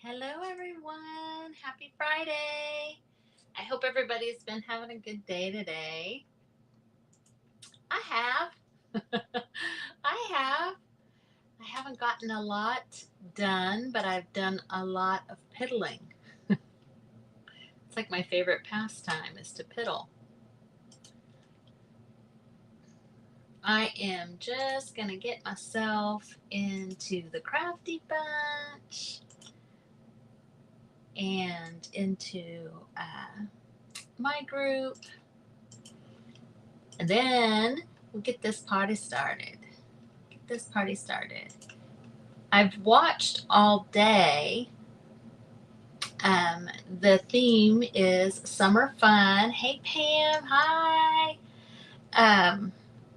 Hello, everyone. Happy Friday. I hope everybody's been having a good day today. I have. I have. I haven't gotten a lot done, but I've done a lot of piddling. It's like my favorite pastime is to piddle. I am just going to get myself into the Crafty Bunch and into my group. And then we'll get this party started. I've watched all day. The theme is summer fun. Hey, Pam. Hi.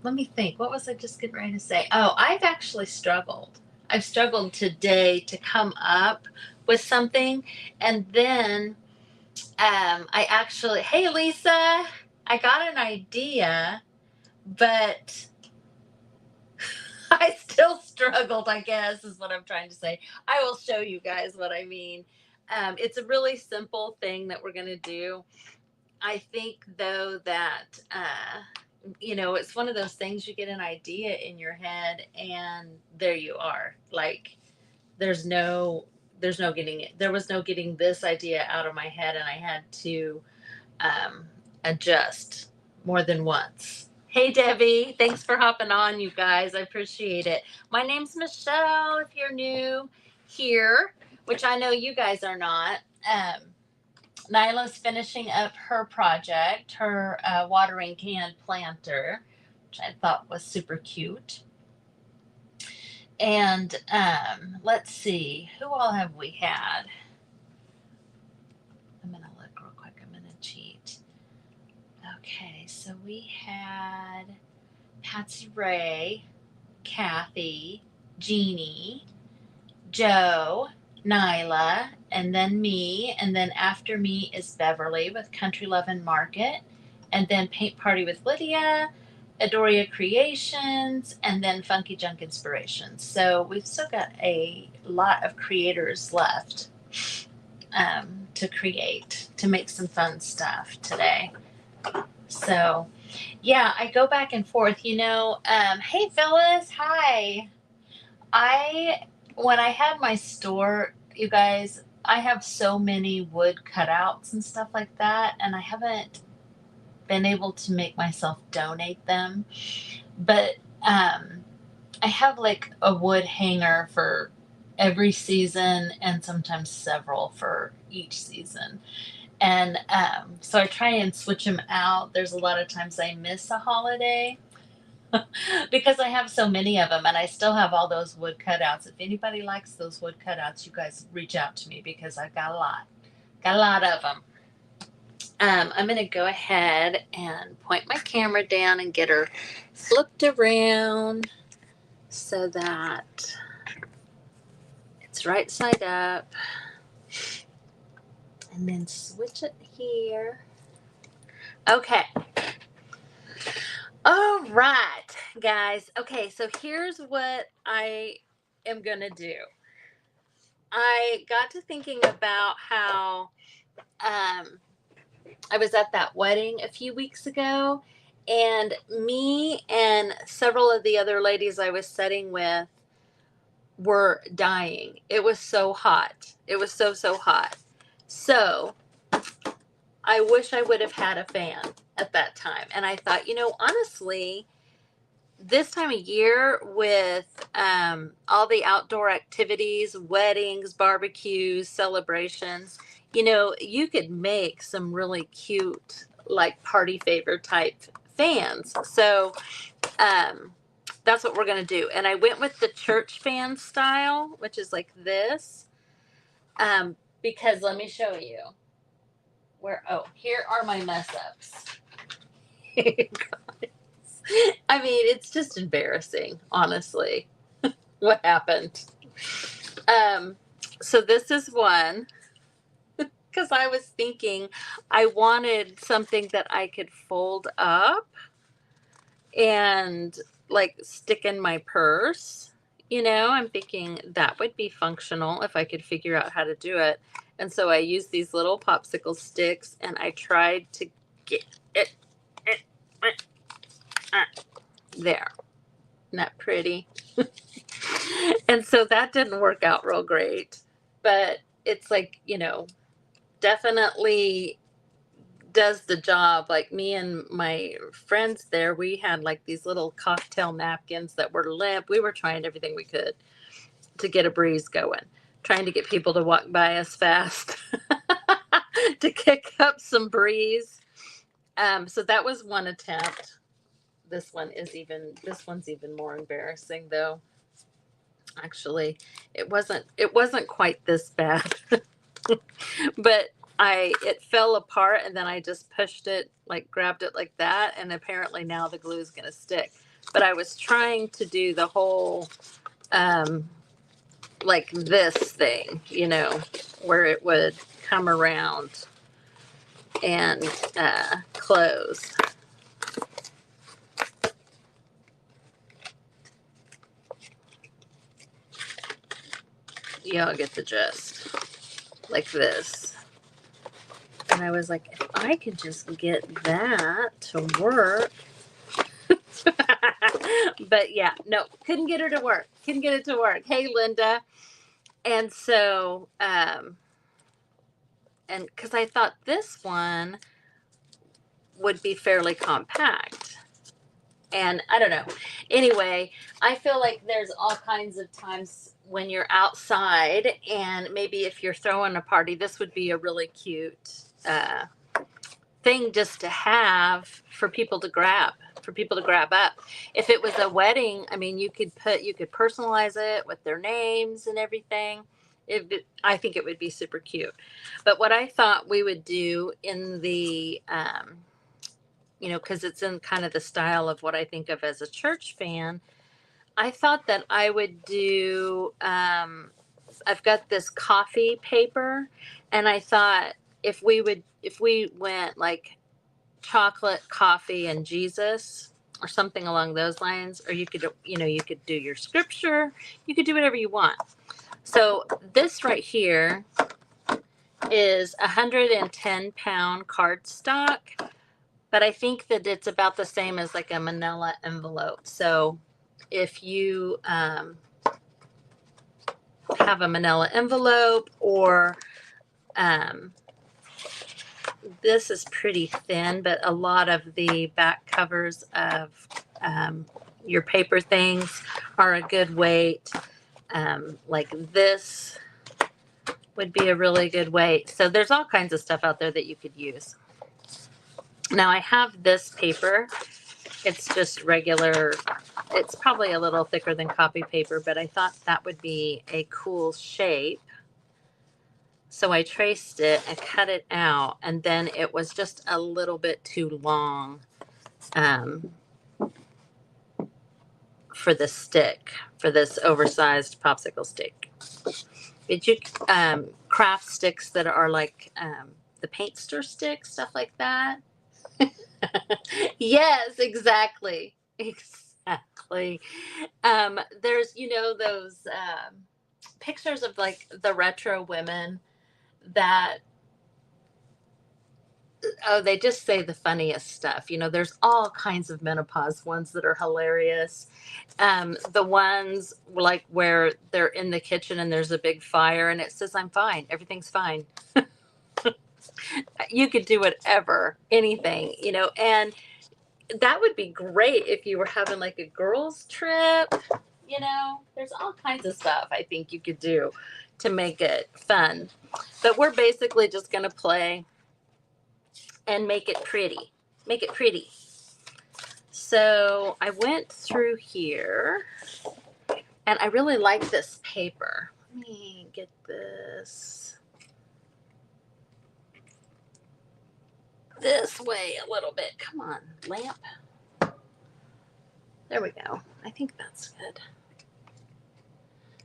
Let me think. What was I just getting ready to say? Oh, I've actually struggled. I've struggled today to come up with something. And then hey, Lisa, I got an idea, but I still struggled, I guess, is what I'm trying to say. I will show you guys what I mean. It's a really simple thing that we're going to do. I think, though, that, it's one of those things you get an idea in your head and there you are. Like, there's no. There's no getting it. There was no getting this idea out of my head, and I had to adjust more than once. Hey, Debbie. Thanks for hopping on, you guys. I appreciate it. My name's Michele, if you're new here, which I know you guys are not. Nyla's finishing up her project, her watering can planter, which I thought was super cute. And let's see, who all have we had? I'm going to look real quick. I'm going to cheat. Okay, so we had Patsy Ray, Kathy, Jeannie, Joe, Nyla, and then me. And then after me is Beverly with Country Love and Market. And then Paint Party with Lydia, Adoria Creations, and then Funky Junk Inspirations. So we've still got a lot of creators left to create, to make some fun stuff today. So, yeah, I go back and forth. Hey, Phyllis, hi. When I had my store, you guys, I have so many wood cutouts and stuff like that, and I haven't been able to make myself donate them. But I have like a wood hanger for every season and sometimes several for each season. And so I try and switch them out. There's a lot of times I miss a holiday because I have so many of them, and I still have all those wood cutouts. If anybody likes those wood cutouts, you guys reach out to me because I've got a lot of them. I'm going to go ahead and point my camera down and get her flipped around so that it's right side up. And then switch it here. Okay. All right, guys. Okay, so here's what I am going to do. I got to thinking about how I was at that wedding a few weeks ago, and me and several of the other ladies I was sitting with were dying. It was so hot. It was so, so hot. So I wish I would have had a fan at that time. And I thought, honestly, this time of year with all the outdoor activities, weddings, barbecues, celebrations, you could make some really cute, like party favor type fans. So that's what we're going to do. And I went with the church fan style, which is like this, because let me show you. Here are my mess ups. I mean, it's just embarrassing, honestly, what happened. So this is one, because I was thinking I wanted something that I could fold up and like stick in my purse, I'm thinking that would be functional if I could figure out how to do it. And so I used these little popsicle sticks and I tried to get it, it, it there. Isn't that pretty? And so that didn't work out real great. But it's like, definitely does the job. Like me and my friends there, we had like these little cocktail napkins that were limp. We were trying everything we could to get a breeze going, trying to get people to walk by us fast to kick up some breeze. So that was one attempt. This one's even more embarrassing though. Actually, it wasn't quite this bad. But it fell apart and then I just pushed it, like grabbed it like that, and apparently now the glue is going to stick. But I was trying to do the whole like this thing, where it would come around and close. I'll get the gist. Like this. And I was like, if I could just get that to work. But yeah, no, couldn't get her to work. Couldn't get it to work. Hey, Linda. And so, and because I thought this one would be fairly compact. And I don't know. Anyway, I feel like there's all kinds of times when you're outside, and maybe if you're throwing a party, this would be a really cute thing just to have for people to grab up. If it was a wedding, I mean, you could personalize it with their names and everything. I think it would be super cute. But what I thought we would do in the because it's in kind of the style of what I think of as a church fan, I thought that I would do, I've got this coffee paper, and I thought if we went like chocolate, coffee, and Jesus, or something along those lines, or you could do your scripture, you could do whatever you want. So this right here is 110-pound cardstock. But I think that it's about the same as like a manila envelope. So if you have a manila envelope, or this is pretty thin, but a lot of the back covers of your paper things are a good weight. Like this would be a really good weight. So there's all kinds of stuff out there that you could use. Now I have this paper. It's just regular. It's probably a little thicker than copy paper, but I thought that would be a cool shape. So I traced it and cut it out, and then it was just a little bit too long for the stick, for this oversized popsicle stick. Did you craft sticks that are like the paint stir sticks, stuff like that? Yes, exactly. Exactly. There's, those pictures of like the retro women that, they just say the funniest stuff. There's all kinds of menopause ones that are hilarious. The ones like where they're in the kitchen and there's a big fire and it says, "I'm fine. Everything's fine." You could do whatever, anything, and that would be great if you were having like a girls trip. There's all kinds of stuff I think you could do to make it fun. But we're basically just going to play and make it pretty. Make it pretty. So I went through here and I really like this paper. Let me get this way a little bit. Come on, lamp. There we go. I think that's good.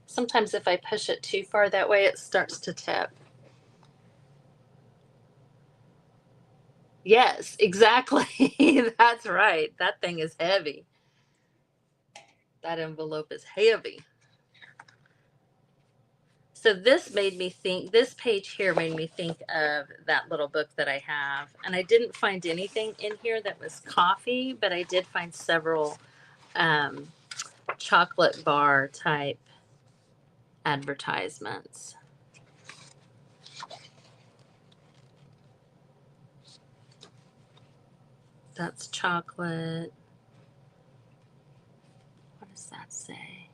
Sometimes if I push it too far that way, it starts to tip. Yes, exactly. That's right. That thing is heavy. That envelope is heavy. So this made me think, this page here made me think of that little book that I have. And I didn't find anything in here that was coffee, but I did find several chocolate bar type advertisements. That's chocolate. What does that say?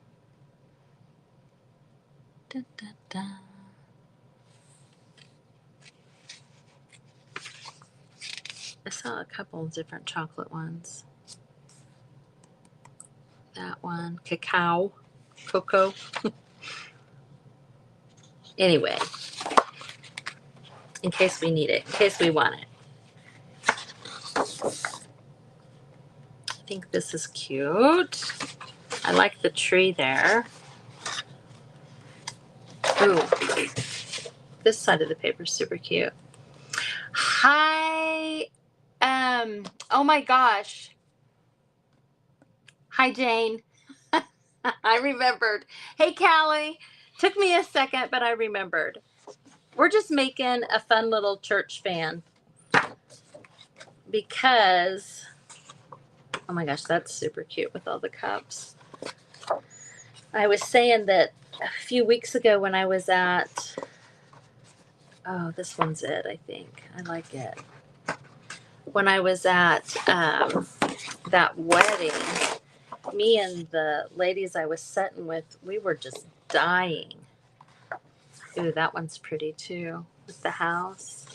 Da, da, da. I saw a couple of different chocolate ones. That one, cacao, cocoa. Anyway, in case we need it, in case we want it. I think this is cute. I like the tree there. Ooh, this side of the paper is super cute. Hi, oh my gosh. Hi, Jane. I remembered. Hey, Callie. Took me a second, but I remembered. We're just making a fun little church fan because, oh my gosh, that's super cute with all the cups. I was saying that a few weeks ago when I was at, oh, this one's it, I think. I like it. When I was at that wedding, me and the ladies I was sitting with, we were just dying. Ooh, that one's pretty too, with the house.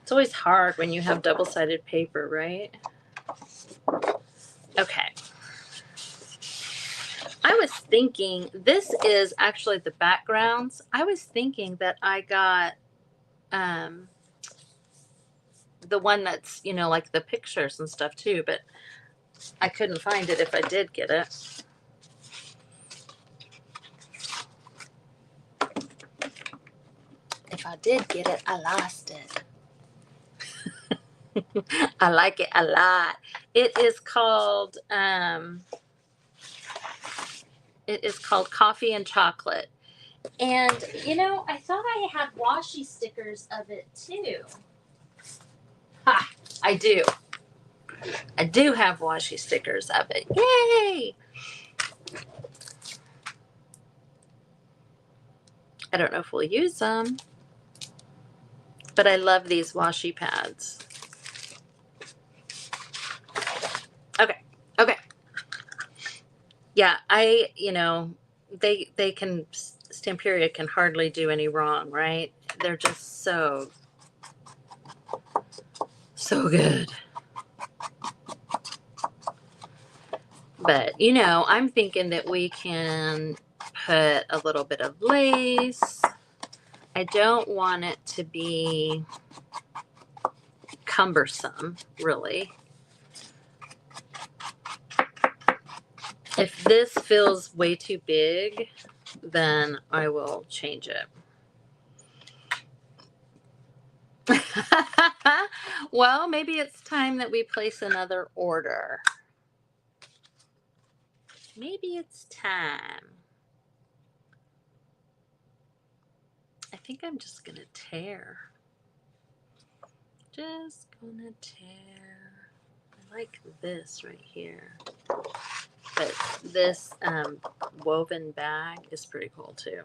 It's always hard when you have double-sided paper, right? Okay. I was thinking, this is actually the backgrounds. I was thinking that I got the one that's, you know, like the pictures and stuff too, but I couldn't find it if I did get it. If I did get it, I lost it. I like it a lot. It is called Coffee and Chocolate. And you know, I thought I had washi stickers of it too. Ha! I do. I do have washi stickers of it. Yay! I don't know if we'll use them, but I love these washi pads. Okay. Yeah, you know, they can, Stamperia can hardly do any wrong, right? They're just so good. But, you know, I'm thinking that we can put a little bit of lace. I don't want it to be cumbersome, really. If this feels way too big, then I will change it. Well, maybe it's time that we place another order. Maybe it's time. I think I'm just gonna tear. Just gonna tear. I like this right here. But this woven bag is pretty cool too.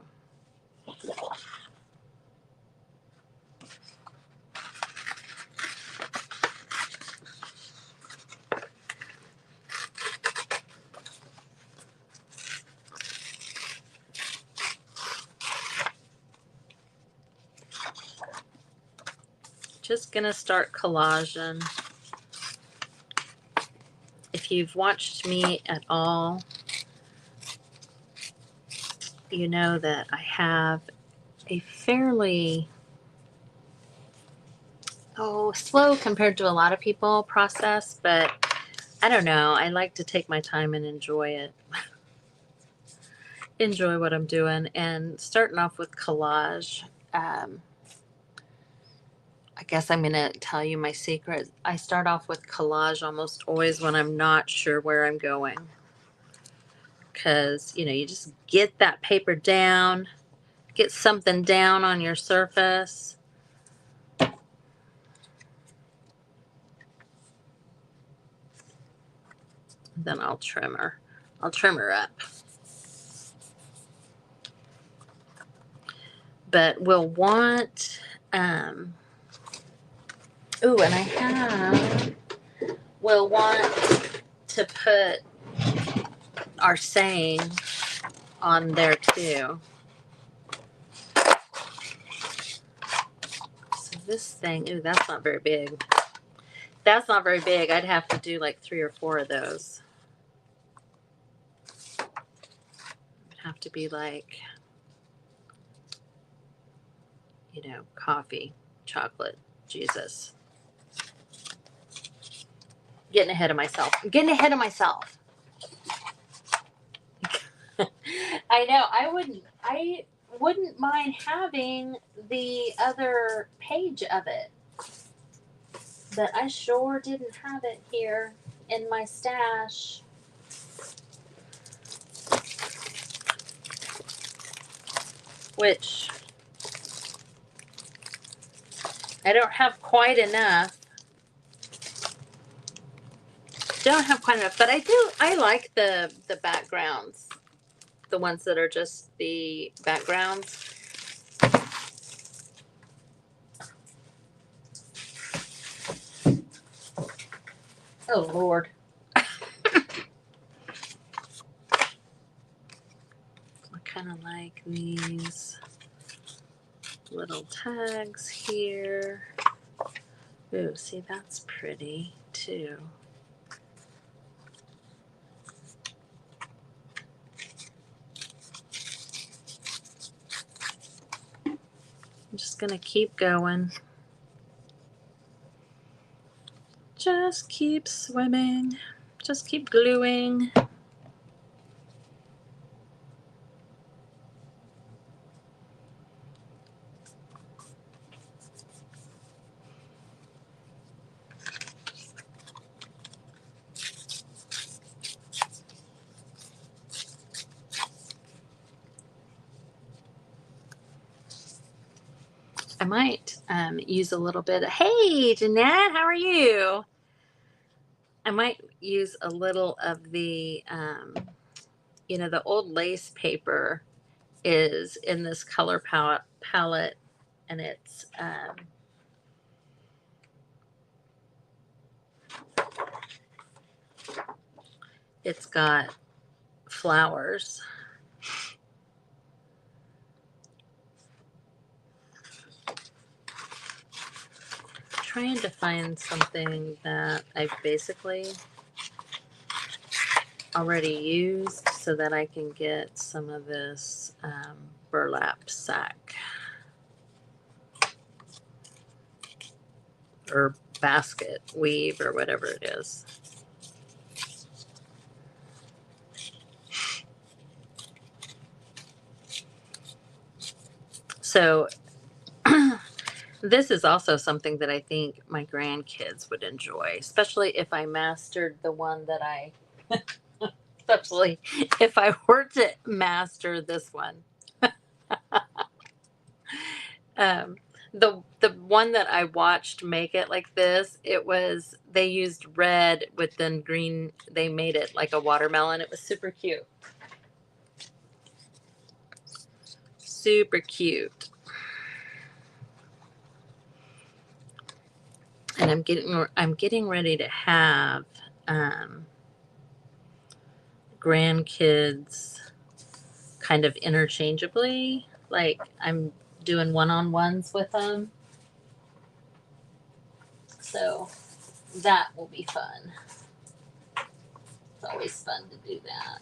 Just gonna start collaging. If you've watched me at all, you know that I have a fairly slow compared to a lot of people process, but I don't know. I like to take my time and enjoy it. Enjoy what I'm doing. And starting off with collage, I guess I'm going to tell you my secret. I start off with collage almost always when I'm not sure where I'm going. Because, you know, you just get that paper down get something down on your surface. Then I'll trim her. I'll trim her up. But we'll want, and we'll want to put our saying on there too. So this thing, ooh, that's not very big. That's not very big. I'd have to do like 3 or 4 of those. It'd have to be like, you know, coffee, chocolate, Jesus. Getting ahead of myself. I'm getting ahead of myself. I know. I wouldn't mind having the other page of it. But I sure didn't have it here in my stash. Which I don't have quite enough. Don't have quite enough, but I do. I like the backgrounds, the ones that are just the backgrounds. Oh Lord. I kind of like these little tags here. Ooh, see, that's pretty too. I'm just gonna keep going. Just keep swimming. Just keep gluing. I might use a little bit of, hey, Jeanette, how are you? I might use a little of the, you know, the old lace paper is in this color palette, and it's got flowers. Trying to find something that I've basically already used so that I can get some of this burlap sack or basket weave or whatever it is. So this is also something that I think my grandkids would enjoy, especially if I mastered the one that I, especially if I were to master this one. The one that I watched make it like this, they used red with then green. They made it like a watermelon. It was super cute. Super cute. And I'm getting ready to have grandkids kind of interchangeably. Like I'm doing one-on-ones with them. So that will be fun. It's always fun to do that.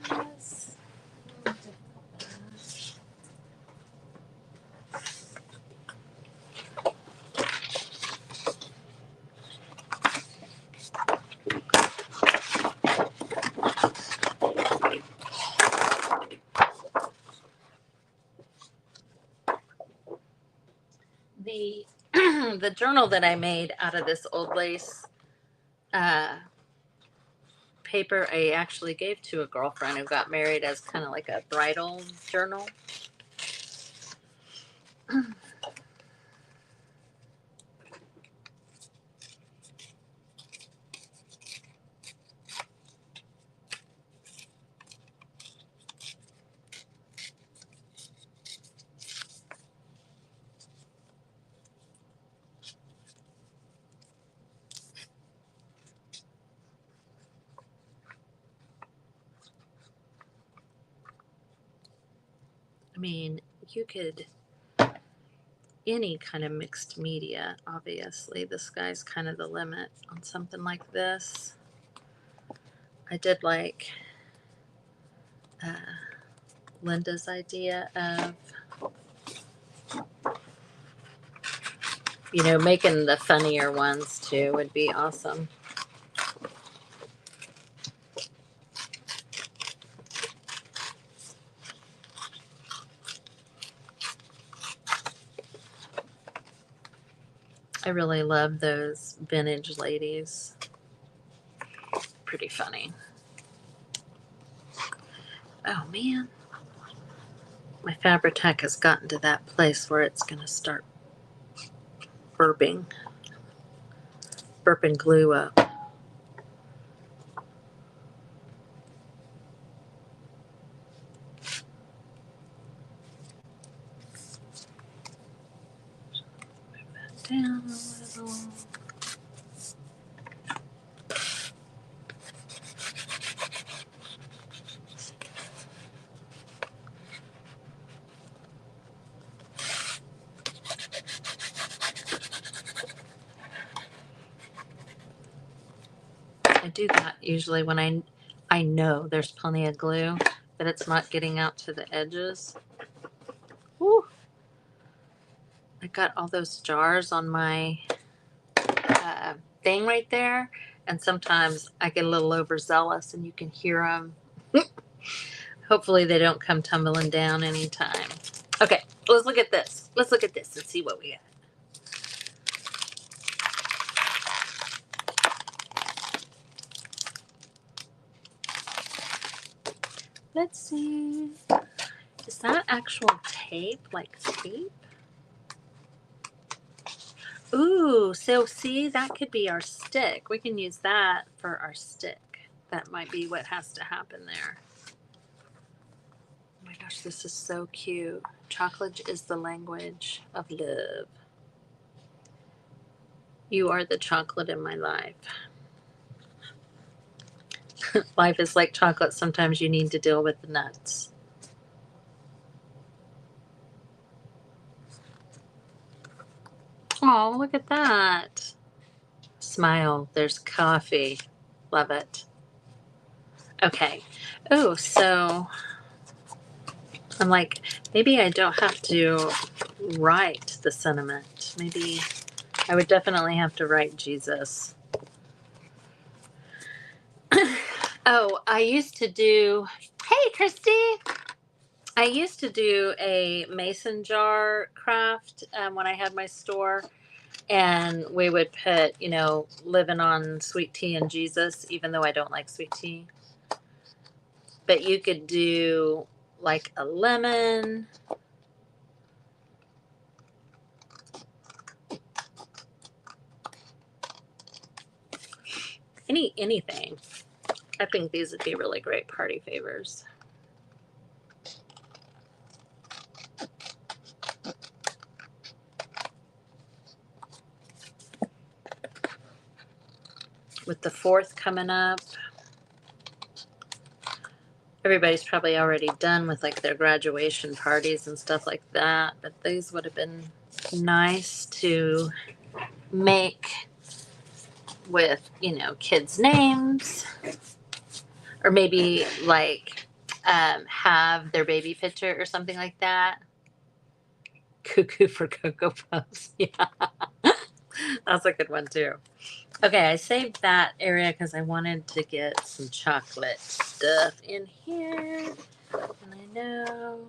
Yes. the journal that I made out of this old lace paper, I actually gave to a girlfriend who got married as kind of like a bridal journal. I mean, you could, any kind of mixed media, obviously. The sky's kind of the limit on something like this. I did like Linda's idea of, you know, making the funnier ones too would be awesome. I really love those vintage ladies. Pretty funny. Oh man, my Fabri-Tac has gotten to that place where it's going to start burping glue up. Move that down a little. I do that usually when I know there's plenty of glue, but it's not getting out to the edges. Woo. I got all those jars on my thing right there, and sometimes I get a little overzealous and you can hear them. Hopefully they don't come tumbling down anytime. Okay, let's look at this. Let's look at this and see what we got. Let's see. Is that actual tape? Like tape? Ooh, so see, that could be our stick. We can use that for our stick. That might be what has to happen there. Oh my gosh, this is so cute. Chocolate is the language of love. You are the chocolate in my life. Life is like chocolate. Sometimes you need to deal with the nuts. Oh, look at that. Smile. There's coffee. Love it. Okay. Oh, so I'm like, maybe I don't have to write the sentiment. Maybe I would definitely have to write Jesus. Oh, I used to do, hey, Christy. I used to do a mason jar craft when I had my store, and we would put, you know, living on sweet tea and Jesus, even though I don't like sweet tea. But you could do like a lemon. Anything. I think these would be really great party favors. With the 4th coming up, everybody's probably already done with like their graduation parties and stuff like that, but these would have been nice to make with, you know, kids' names, or maybe like have their baby picture or something like that. Cuckoo for Cocoa Puffs. Yeah, that's a good one too. Okay, I saved that area because I wanted to get some chocolate stuff in here. And I know.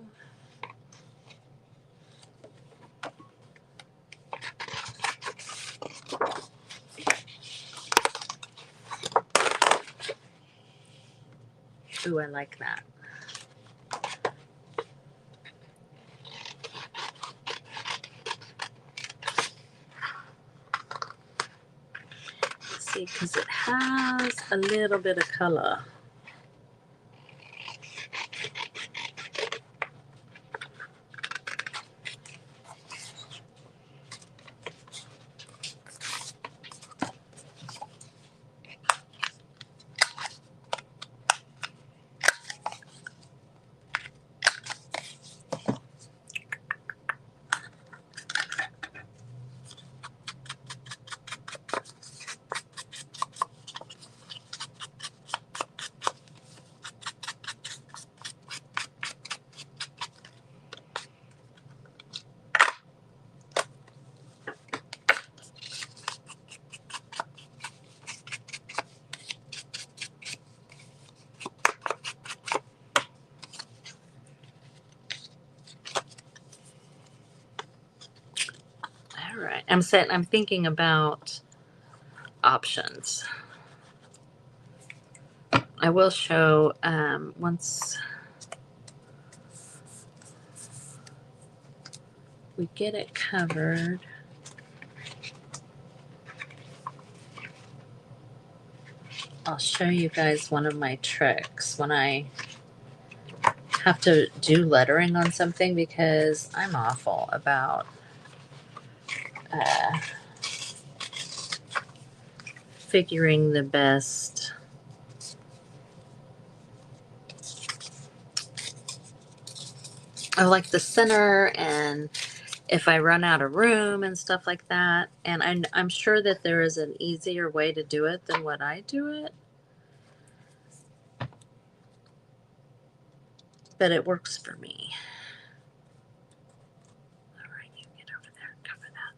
Ooh, I like that. Let's see, because it has a little bit of color. All right, I'm thinking about options. I will show once we get it covered. I'll show you guys one of my tricks when I have to do lettering on something, because I'm awful about figuring the best like the center, and if I run out of room and stuff like that. And I'm sure that there is an easier way to do it than what I do it, but it works for me. All right, you get over there and cover that.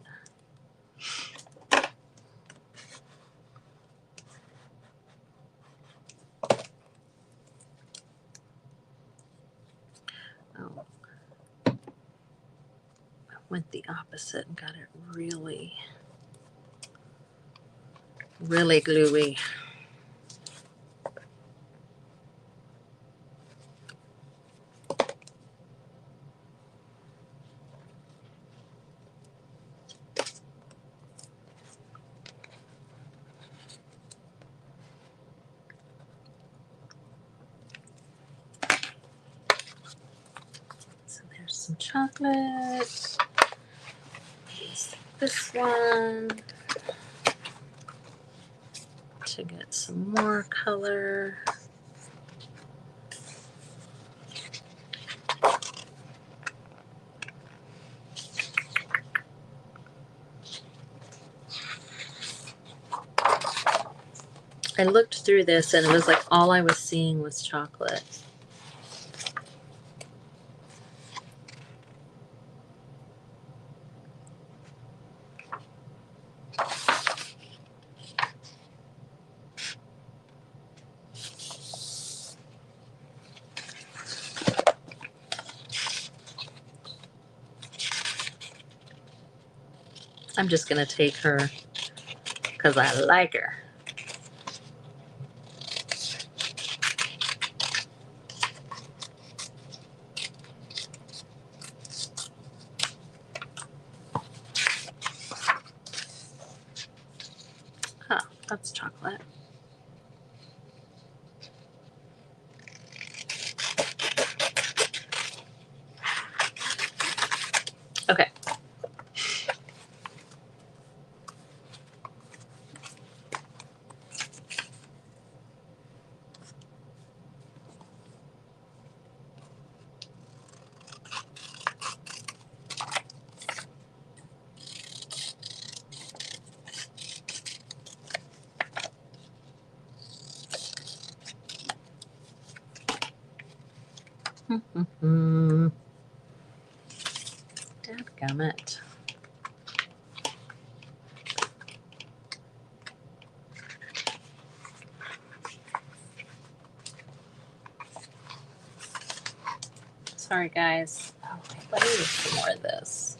Oh, I went the opposite and got it really, really gluey. So there's some chocolate. Use this one to get some more color. I looked through this and it was like all I was seeing was chocolate. I'm just going to take her because I like her. Huh, that's chocolate. Okay. Dadgummit. Sorry, guys. Oh, wait, let me use some more of this.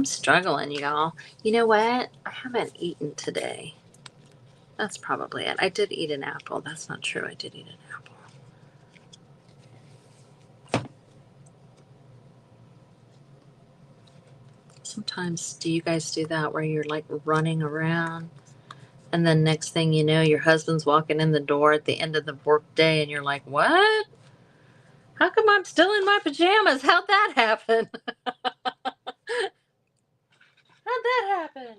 I'm struggling, y'all. You know what? I haven't eaten today. That's probably it. I did eat an apple. That's not true. I did eat an apple. Sometimes do you guys do that where you're like running around and then next thing you know your husband's walking in the door at the end of the work day and you're like, what? How come I'm still in my pajamas? How'd that happen? How'd that happen?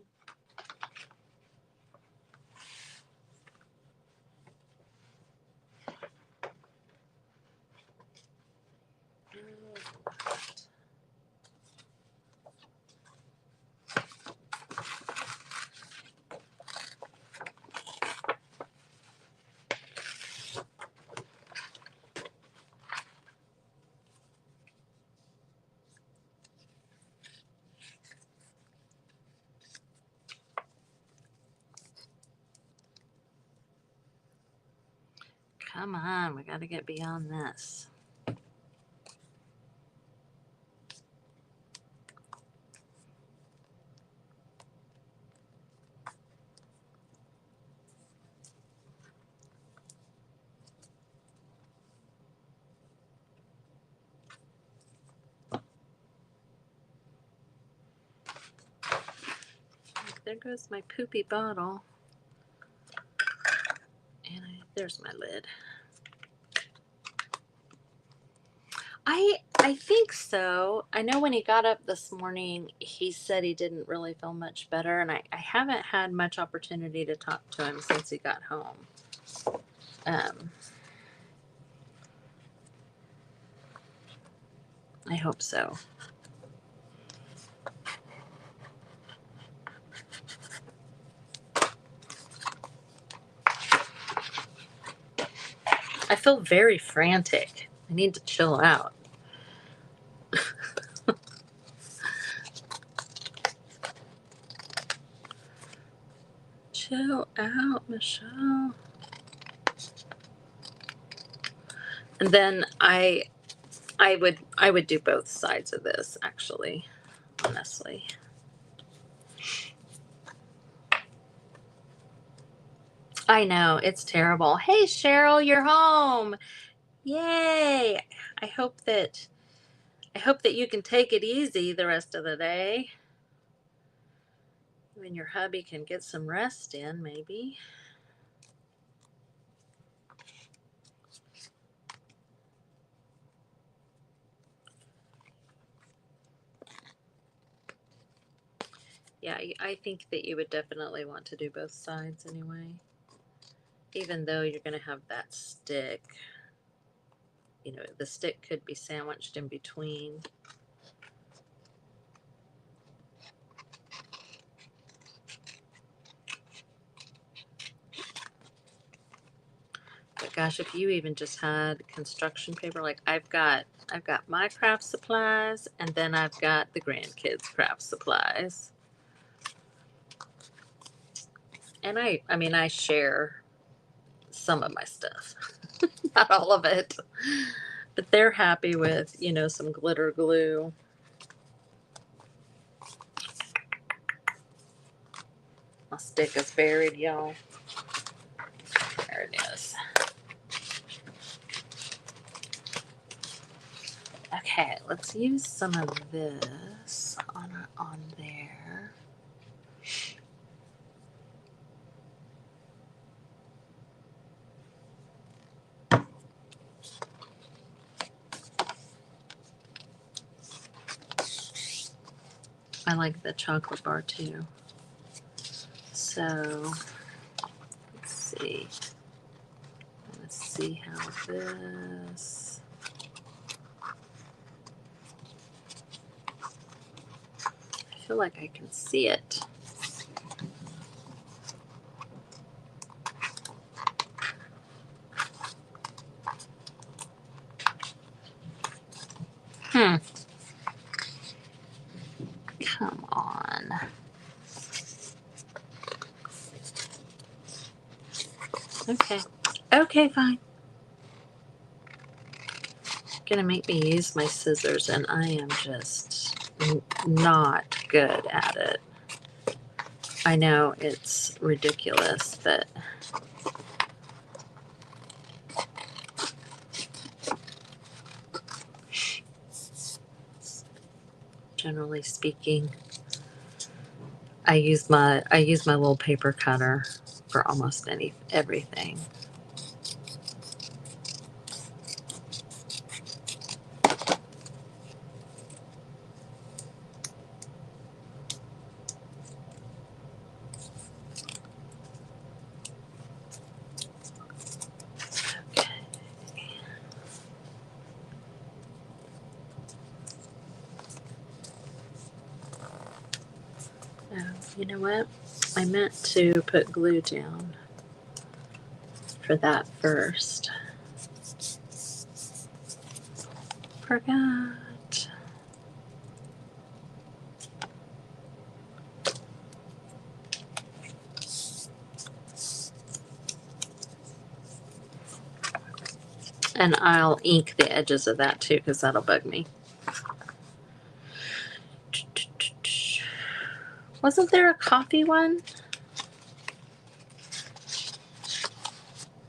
Come on, we got to get beyond this. There goes my poopy bottle. And there's my lid. I think so. I know when he got up this morning, he said he didn't really feel much better, and I haven't had much opportunity to talk to him since he got home. I hope so. I feel very frantic. I need to chill out. Chill out, Michele. And then I would do both sides of this, actually, honestly. I know, it's terrible. Hey Cheryl, you're home. Yay. I hope that you can take it easy the rest of the day. When your hubby can get some rest in, maybe. Yeah, I think that you would definitely want to do both sides anyway. Even though you're going to have that stick. You know, the stick could be sandwiched in between. But gosh, if you even just had construction paper, like I've got my craft supplies, and then I've got the grandkids' craft supplies. And I share some of my stuff. Not all of it. But they're happy with, some glitter glue. My stick is buried, y'all. There it is. Okay, let's use some of this on there. I like the chocolate bar too. So let's see. Let's see how this. I feel like I can see it. Come on. Okay. Okay, fine. Gonna make me use my scissors, and I am just not good at it. I know it's ridiculous, but generally speaking, I use my little paper cutter for almost everything. Oh, you know what? I meant to put glue down for that first. Forgot. And I'll ink the edges of that too, because that'll bug me. Wasn't there a coffee one?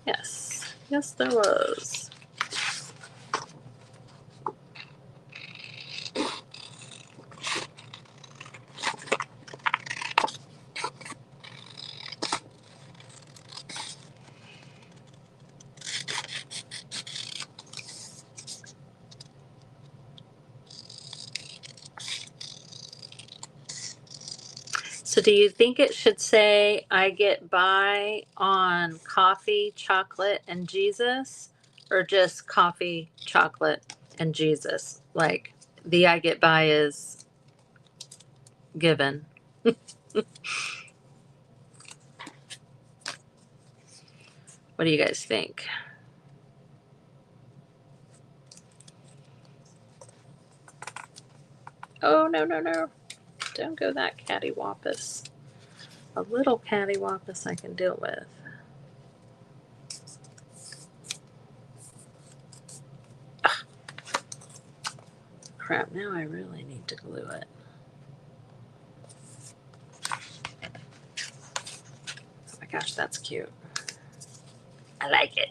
Yes. Yes, there was. So do you think it should say I get by on coffee, chocolate, and Jesus? Or just coffee, chocolate, and Jesus? Like the I get by is given. What do you guys think? Oh, no, no, no. Don't go that cattywampus. A little cattywampus I can deal with. Ugh. Crap, now I really need to glue it. Oh my gosh, that's cute. I like it.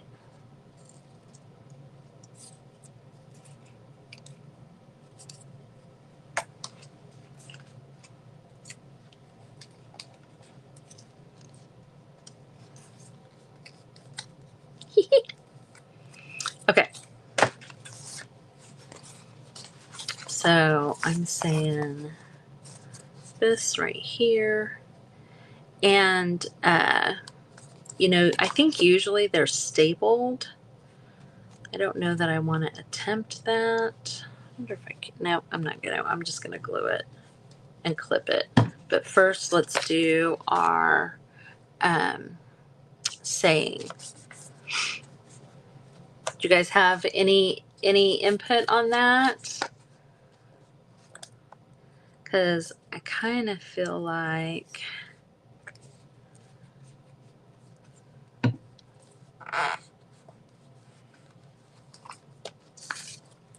Okay. So I'm saying this right here. And, you know, I think usually they're stapled. I don't know that I want to attempt that. I wonder if I can. No, I'm not going to. I'm just going to glue it and clip it. But first, let's do our saying. Do you guys have any input on that? Because I kind of feel like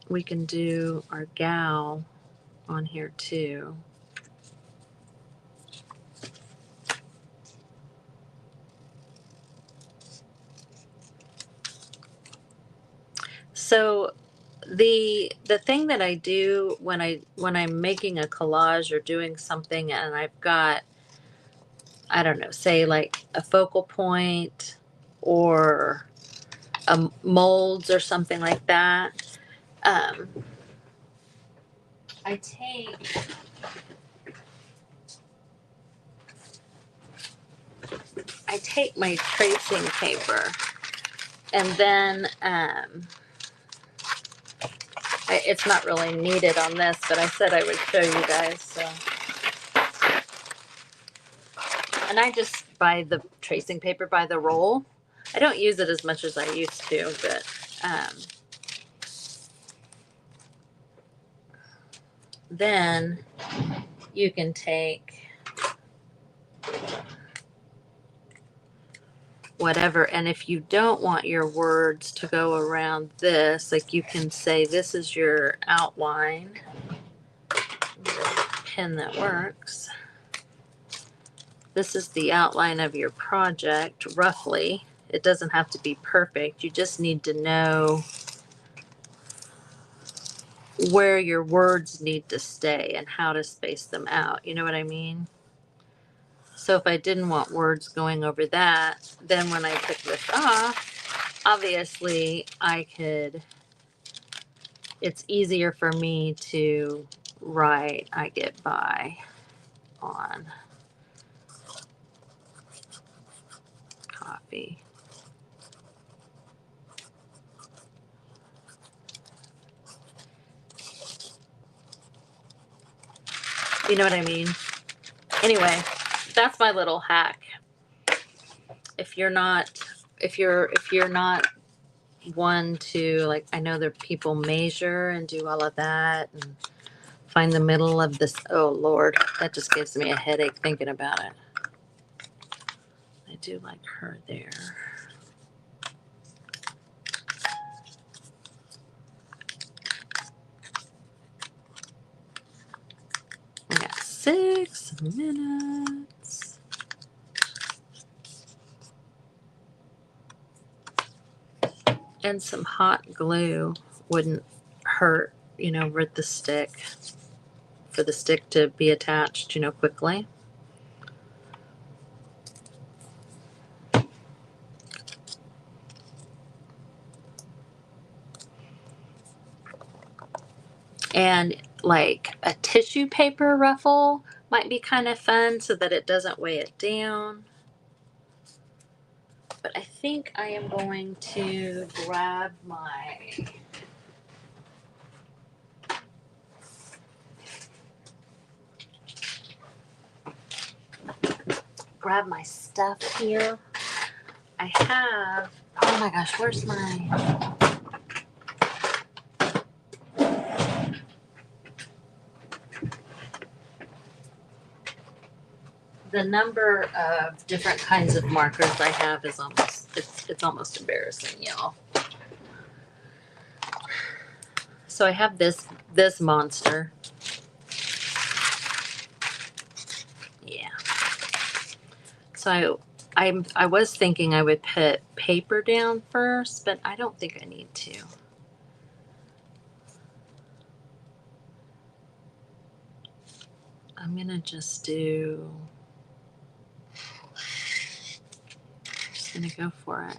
we can do our gal on here too. So the thing that I do when I'm making a collage or doing something and I've got, I don't know, say like a focal point or a molds or something like that, I take my tracing paper and then it's not really needed on this, but I said I would show you guys. So, and I just buy the tracing paper by the roll. I don't use it as much as I used to, but then you can take whatever, and if you don't want your words to go around this, like you can say this is your outline. pen that works. This is the outline of your project, roughly. It doesn't have to be perfect. You just need to know where your words need to stay and how to space them out. You know what I mean? So if I didn't want words going over that, then when I took this off, obviously it's easier for me to write "I get by" on coffee. You know what I mean? Anyway, that's my little hack. If you're not one to, like, I know there people measure and do all of that and find the middle of this. Oh Lord, that just gives me a headache thinking about it. I do like her there. I got 6 minutes. And some hot glue wouldn't hurt, with the stick, for the stick to be attached, quickly. And like a tissue paper ruffle might be kind of fun so that it doesn't weigh it down. But I think I am going to grab my stuff here. I have, oh my gosh, where's the number of different kinds of markers I have is it's almost embarrassing, y'all. So I have this monster. Yeah. So I was thinking I would put paper down first, but I don't think I need to. I'm gonna just gonna go for it.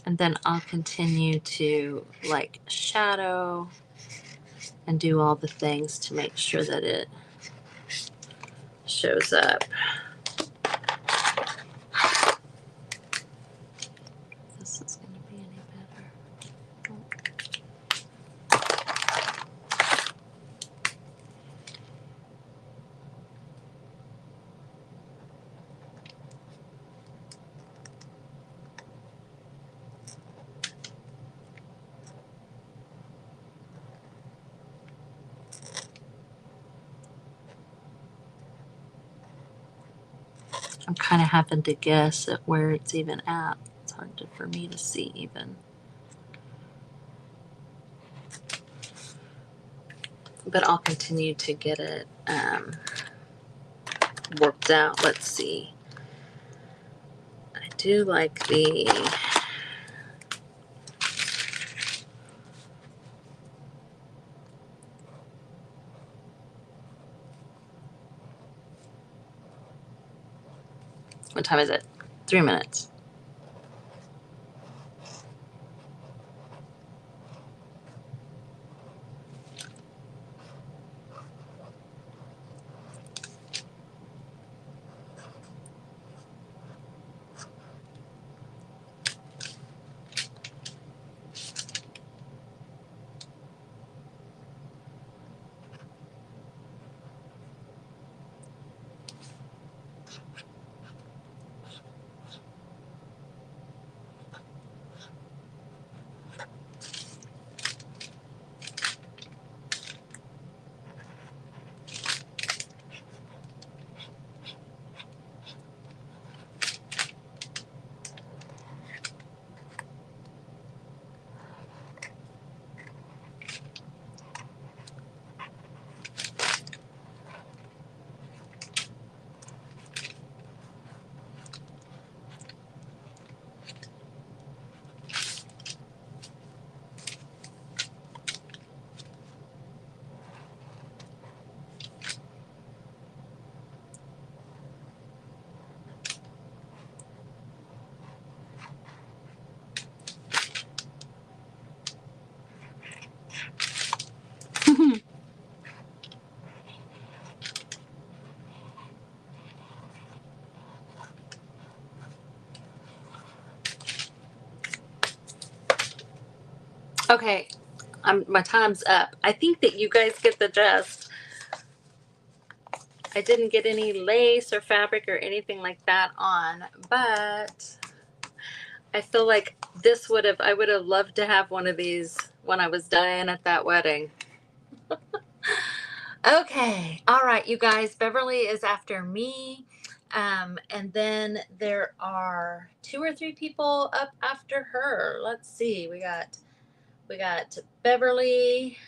And then I'll continue to like shadow and do all the things to make sure that it shows up. This is going to be any better. I'm kind of having to guess at where it's even at. It's hard for me to see even. But I'll continue to get it worked out. Let's see. I do like the what time is it? 3 minutes. Okay, my time's up. I think that you guys get the gist. I didn't get any lace or fabric or anything like that on, but I feel like I would have loved to have one of these when I was dying at that wedding. Okay. All right, you guys. Beverly is after me. And then there are 2 or 3 people up after her. Let's see. We got Beverly,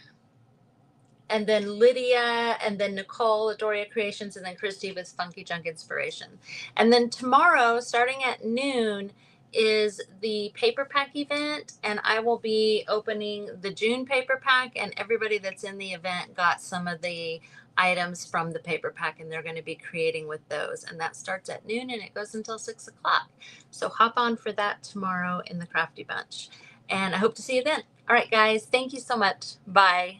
and then Lydia, and then Nicole, Adoria Creations, and then Christy with Funky Junk Inspiration. And then tomorrow, starting at noon, is the paper pack event, and I will be opening the June paper pack, and everybody that's in the event got some of the items from the paper pack, and they're going to be creating with those. And that starts at noon and it goes until 6 o'clock. So hop on for that tomorrow in the Crafty Bunch. And I hope to see you then. All right, guys, thank you so much. Bye.